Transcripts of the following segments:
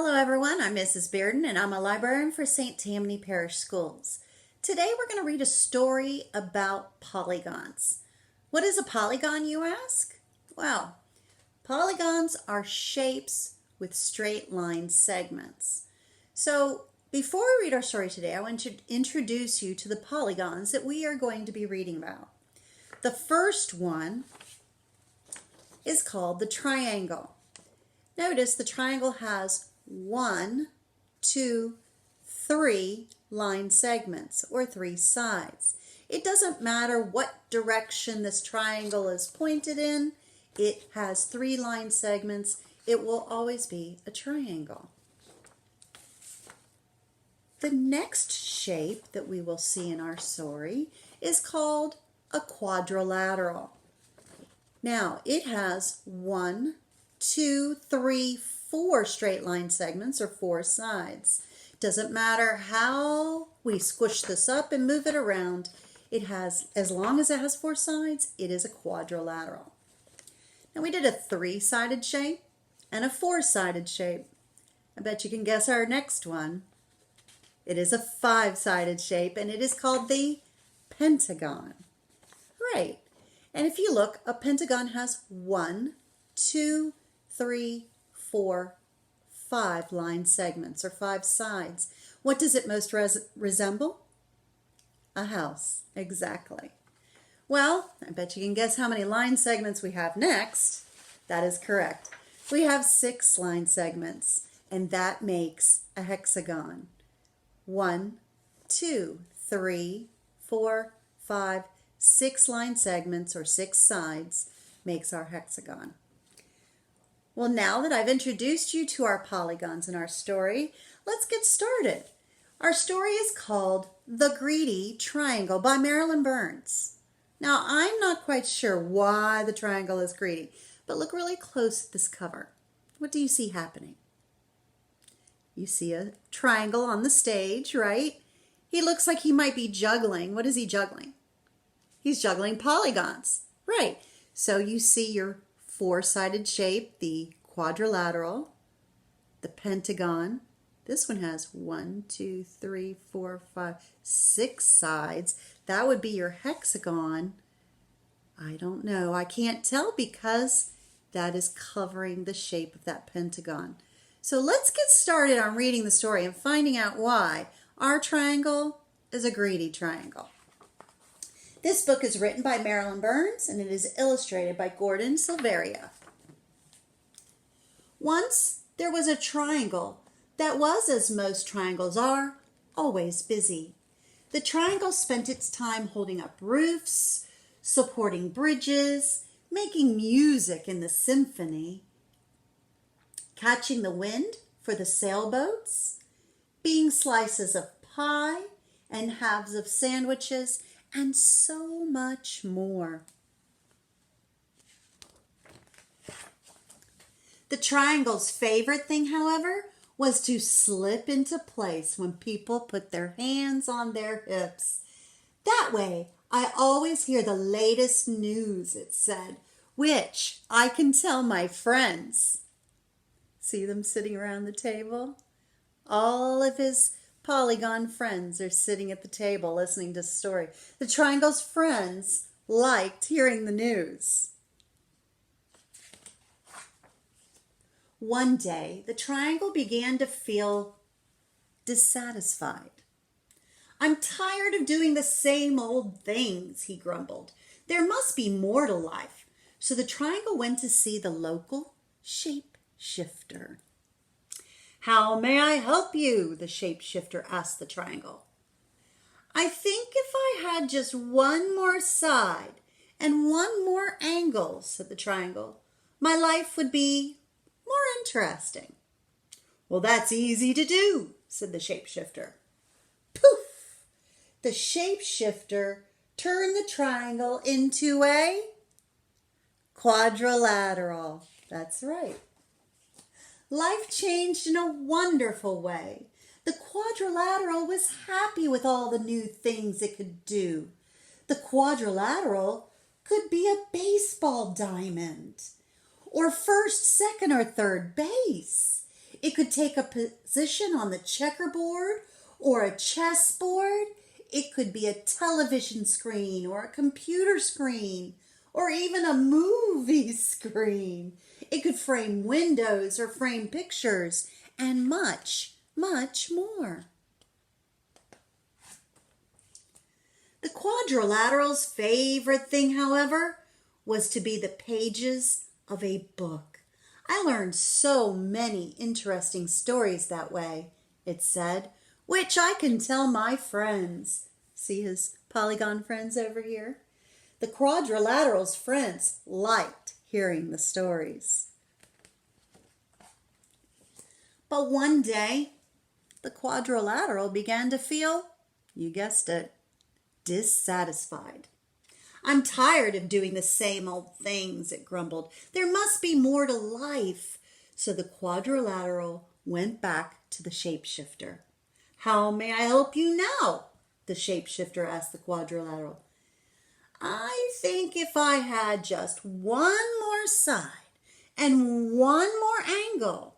Hello everyone, I'm Mrs. Bearden and I'm a librarian for St. Tammany Parish Schools. Today we're going to read a story about polygons. What is a polygon, you ask? Well, polygons are shapes with straight line segments. So before we read our story today, I want to introduce you to the polygons that we are going to be reading about. The first one is called the triangle. Notice the triangle has 1, 2, 3 line segments or 3 sides. It doesn't matter what direction this triangle is pointed in. It has 3 line segments. It will always be a triangle. The next shape that we will see in our story is called a quadrilateral. Now, it has 1, 2, 3, 4 straight line segments or 4 sides. Doesn't matter how we squish this up and move it around, it has, as long as it has 4 sides, it is a quadrilateral. Now we did a 3-sided shape and a 4-sided shape. I bet you can guess our next one. It is a 5-sided shape and it is called the Pentagon. Right. And if you look, a pentagon has 1, 2, 3, 4, 5 line segments or 5 sides. What does it most resemble? A house, exactly. Well, I bet you can guess how many line segments we have next. That is correct. We have 6 line segments, and that makes a hexagon. 1, 2, 3, 4, 5, 6 line segments or 6 sides makes our hexagon. Well, now that I've introduced you to our polygons in our story, let's get started. Our story is called The Greedy Triangle by Marilyn Burns. Now, I'm not quite sure why the triangle is greedy, but look really close at this cover. What do you see happening? You see a triangle on the stage, right? He looks like he might be juggling. What is he juggling? He's juggling polygons. Right. So you see your 4-sided shape, the quadrilateral, the pentagon. This one has 1, 2, 3, 4, 5, 6 sides. That would be your hexagon. I don't know. I can't tell because that is covering the shape of that pentagon. So let's get started on reading the story and finding out why our triangle is a greedy triangle. This book is written by Marilyn Burns and it is illustrated by Gordon Silveria. Once there was a triangle that was, as most triangles are, always busy. The triangle spent its time holding up roofs, supporting bridges, making music in the symphony, catching the wind for the sailboats, being slices of pie and halves of sandwiches, and so much more. The triangle's favorite thing, however, was to slip into place when people put their hands on their hips. That way, I always hear the latest news, it said, which I can tell my friends. See them sitting around the table? All of his polygon friends are sitting at the table listening to the story. The triangle's friends liked hearing the news. One day, the triangle began to feel dissatisfied. I'm tired of doing the same old things, he grumbled. There must be more to life. So the triangle went to see the local shapeshifter. How may I help you? The shapeshifter asked the triangle. I think if I had just one more side and one more angle, said the triangle, my life would be more interesting. Well, that's easy to do, said the shapeshifter. Poof! The shapeshifter turned the triangle into a quadrilateral. That's right. Life changed in a wonderful way. The quadrilateral was happy with all the new things it could do. The quadrilateral could be a baseball diamond, or first, second, or third base. It could take a position on the checkerboard or a chessboard. It could be a television screen or a computer screen or even a movie screen. It could frame windows or frame pictures and much, much more. The quadrilateral's favorite thing, however, was to be the pages of a book. I learned so many interesting stories that way, it said, which I can tell my friends. See his polygon friends over here? The quadrilateral's friends liked hearing the stories. But one day, the quadrilateral began to feel, you guessed it, dissatisfied. "I'm tired of doing the same old things," it grumbled. "There must be more to life." So the quadrilateral went back to the shapeshifter. "How may I help you now?" the shapeshifter asked the quadrilateral. "I think if I had just one more side and one more angle,"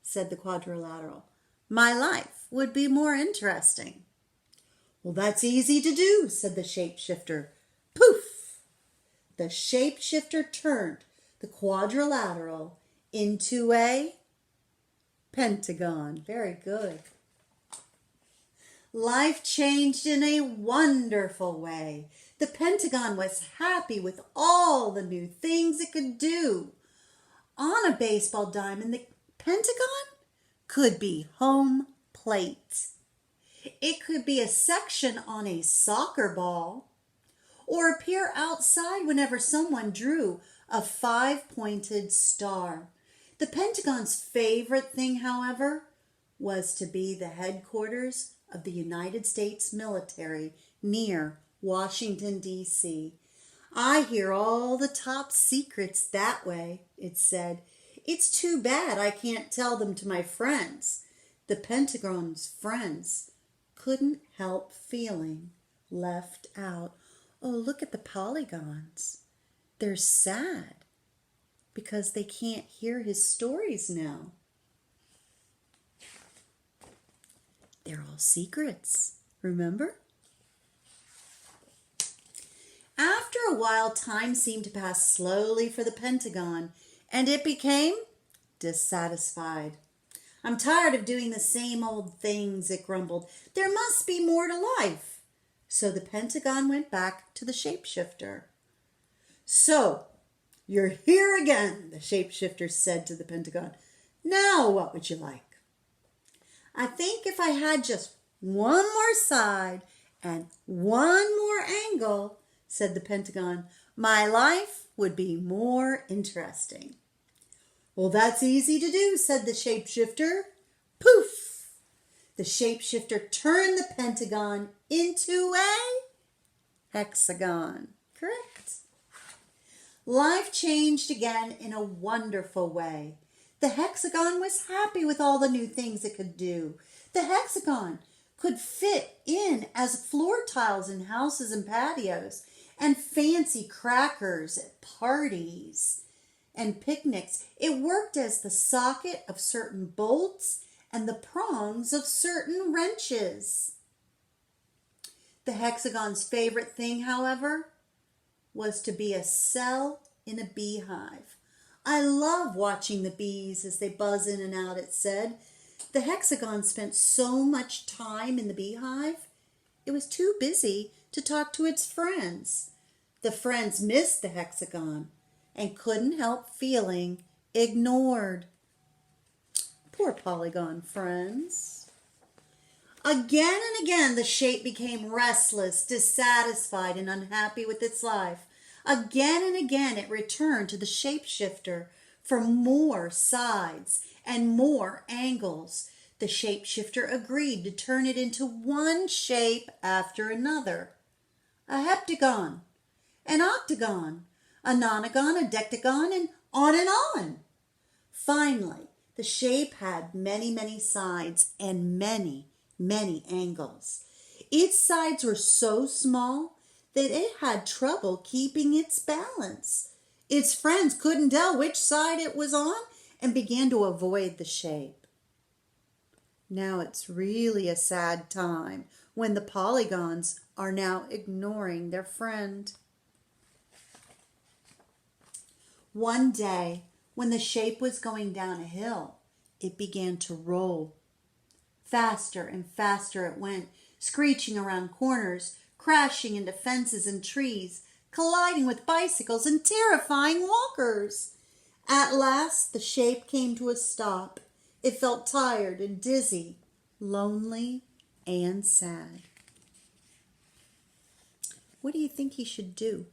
said the quadrilateral, "my life would be more interesting." "Well, that's easy to do," said the shapeshifter. Poof! The shapeshifter turned the quadrilateral into a pentagon. Very good. Life changed in a wonderful way. The Pentagon was happy with all the new things it could do. On a baseball diamond, the Pentagon could be home plate. It could be a section on a soccer ball or appear outside whenever someone drew a 5-pointed star. The Pentagon's favorite thing, however, was to be the headquarters of the United States military near Washington, D.C. "I hear all the top secrets that way," it said. "It's too bad I can't tell them to my friends." The Pentagon's friends couldn't help feeling left out. Oh, look at the polygons. They're sad because they can't hear his stories now. They're all secrets, remember? After a while, time seemed to pass slowly for the Pentagon, and it became dissatisfied. "I'm tired of doing the same old things," it grumbled. "There must be more to life." So the Pentagon went back to the shapeshifter. "So, you're here again," the shapeshifter said to the Pentagon. "Now what would you like?" "I think if I had just one more side and one more angle," said the Pentagon, "my life would be more interesting." "Well, that's easy to do," said the shapeshifter. Poof! The shapeshifter turned the Pentagon into a hexagon. Correct. Life changed again in a wonderful way. The hexagon was happy with all the new things it could do. The hexagon could fit in as floor tiles in houses and patios, and fancy crackers at parties and picnics. It worked as the socket of certain bolts and the prongs of certain wrenches. The hexagon's favorite thing, however, was to be a cell in a beehive. "I love watching the bees as they buzz in and out," it said. The hexagon spent so much time in the beehive, it was too busy to talk to its friends. The friends missed the hexagon and couldn't help feeling ignored. Poor polygon friends. Again and again the shape became restless, dissatisfied, and unhappy with its life. Again and again it returned to the shapeshifter for more sides and more angles. The shapeshifter agreed to turn it into one shape after another. A heptagon, an octagon, a nonagon, a decagon, and on. Finally, the shape had many, many sides and many, many angles. Its sides were so small that it had trouble keeping its balance. Its friends couldn't tell which side it was on and began to avoid the shape. Now it's really a sad time when the polygons are now ignoring their friend. One day, when the shape was going down a hill, it began to roll. Faster and faster it went, screeching around corners, crashing into fences and trees, colliding with bicycles and terrifying walkers. At last, the shape came to a stop. It felt tired and dizzy, lonely and sad. What do you think he should do?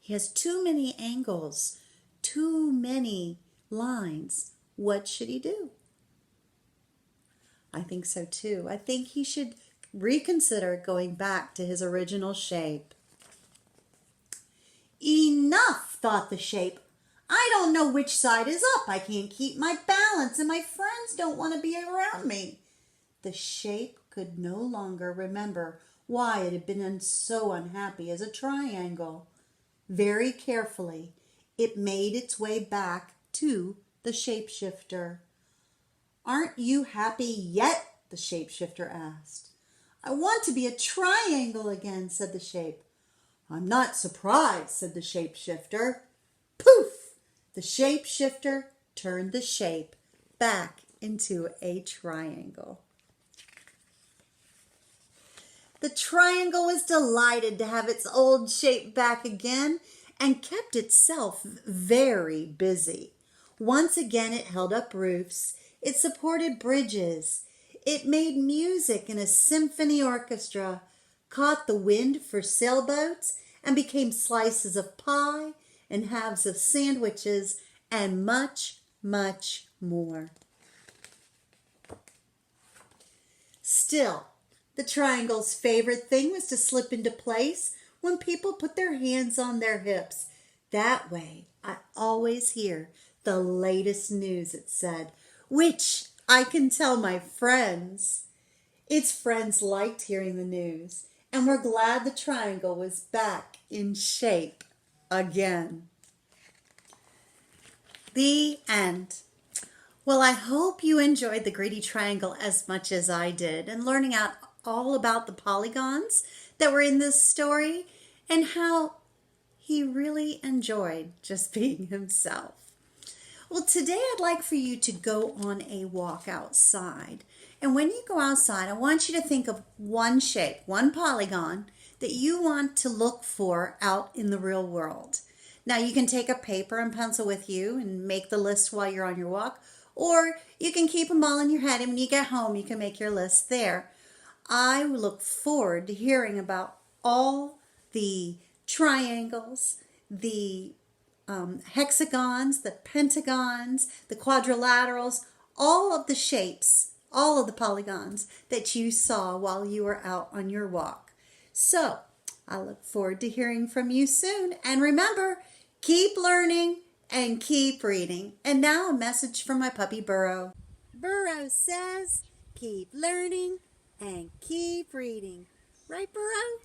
He has too many angles, too many lines. What should he do? I think so too. I think he should reconsider going back to his original shape. Enough, thought the shape. I don't know which side is up. I can't keep my balance and my friends don't want to be around me. The shape could no longer remember why it had been so unhappy as a triangle. Very carefully, it made its way back to the Shapeshifter. Aren't you happy yet? The Shapeshifter asked. I want to be a triangle again, said the shape. I'm not surprised, said the Shapeshifter. Poof! The Shapeshifter turned the shape back into a triangle. The triangle was delighted to have its old shape back again and kept itself very busy. Once again it held up roofs, it supported bridges, it made music in a symphony orchestra, caught the wind for sailboats, and became slices of pie and halves of sandwiches and much, much more. Still, the triangle's favorite thing was to slip into place when people put their hands on their hips. That way, I always hear the latest news, it said, which I can tell my friends. Its friends liked hearing the news and were glad the triangle was back in shape again. The end. Well, I hope you enjoyed the Greedy Triangle as much as I did and learning out all about the polygons that were in this story and how he really enjoyed just being himself. Well, today I'd like for you to go on a walk outside. And when you go outside, I want you to think of one shape, one polygon that you want to look for out in the real world. Now, you can take a paper and pencil with you and make the list while you're on your walk, or you can keep them all in your head, and when you get home, you can make your list there. I look forward to hearing about all the triangles, the hexagons, the pentagons, the quadrilaterals, all of the shapes, all of the polygons that you saw while you were out on your walk. So I look forward to hearing from you soon. And remember, keep learning and keep reading. And now a message from my puppy Burrow. Burrow says, keep learning and keep reading. Right, Burrow?